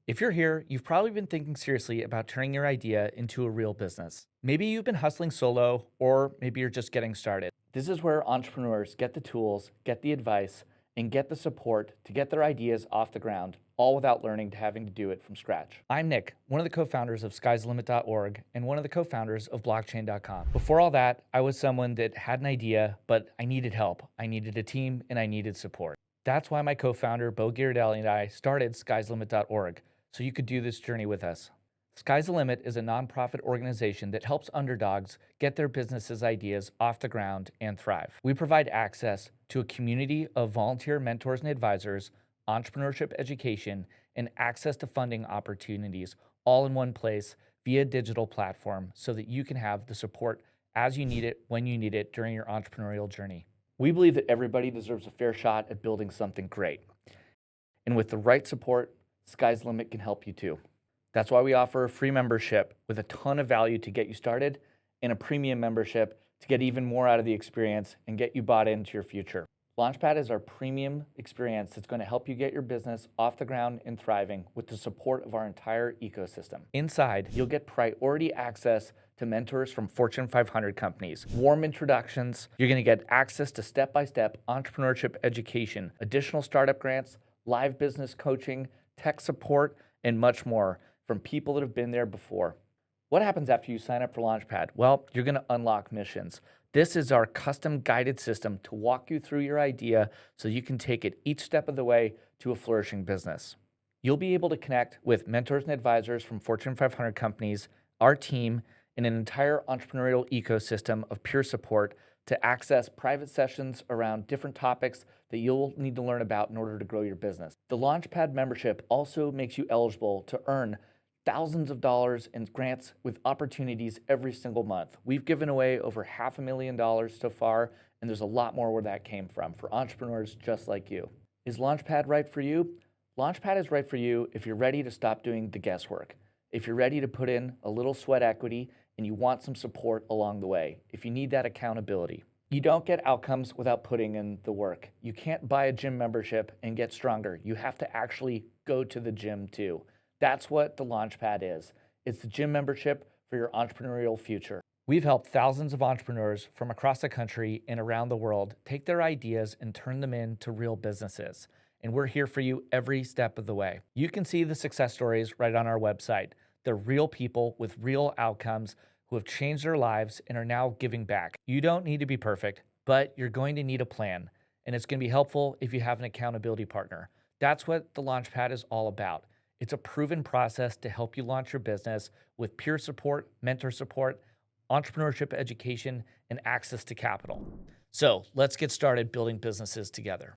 If you're here, you've probably been thinking seriously about turning your idea into a real business. Maybe you've been hustling solo, or maybe you're just getting started. This is where entrepreneurs get the tools, get the advice, and get the support to get their ideas off the ground, all without learning to having to do it from scratch. I'm Nick, one of the co-founders of sky'slimit.org and one of the co-founders of blockchain.com. Before all that, I was someone that had an idea, but I needed help. I needed a team and I needed support. That's why my co-founder, Bo Ghirardelli, and I started sky'slimit.org, so you could do this journey with us. Sky's the Limit is a nonprofit organization that helps underdogs get their businesses' ideas off the ground and thrive. We provide access to a community of volunteer mentors and advisors, entrepreneurship education, and access to funding opportunities all in one place via a digital platform so that you can have the support as you need it, when you need it during your entrepreneurial journey. We believe that everybody deserves a fair shot at building something great. And with the right support, Sky's the Limit can help you too. That's why we offer a free membership with a ton of value to get you started and a premium membership to get even more out of the experience and get you bought into your future. Launchpad is our premium experience that's going to help you get your business off the ground and thriving with the support of our entire ecosystem. Inside, you'll get priority access to mentors from Fortune 500 companies, warm introductions, you're going to get access to step-by-step entrepreneurship education, additional startup grants, live business coaching, tech support, and much more from people that have been there before. What happens after you sign up for Launchpad? Well, you're going to unlock missions. This is our custom guided system to walk you through your idea so you can take it each step of the way to a flourishing business. You'll be able to connect with mentors and advisors from Fortune 500 companies, our team, and an entire entrepreneurial ecosystem of peer support to access private sessions around different topics that you'll need to learn about in order to grow your business. The Launchpad membership also makes you eligible to earn thousands of dollars in grants with opportunities every single month. We've given away over $500,000 so far, and there's a lot more where that came from for entrepreneurs just like you. Is Launchpad right for you? Launchpad is right for you if you're ready to stop doing the guesswork, if you're ready to put in a little sweat equity and you want some support along the way, if you need that accountability. You don't get outcomes without putting in the work. You can't buy a gym membership and get stronger. You have to actually go to the gym too. That's what the Launchpad is. It's the gym membership for your entrepreneurial future. We've helped thousands of entrepreneurs from across the country and around the world take their ideas and turn them into real businesses. And we're here for you every step of the way. You can see the success stories right on our website. They're real people with real outcomes who have changed their lives and are now giving back. You don't need to be perfect, but you're going to need a plan. And it's going to be helpful if you have an accountability partner. That's what the Launchpad is all about. It's a proven process to help you launch your business with peer support, mentor support, entrepreneurship education, and access to capital. So let's get started building businesses together.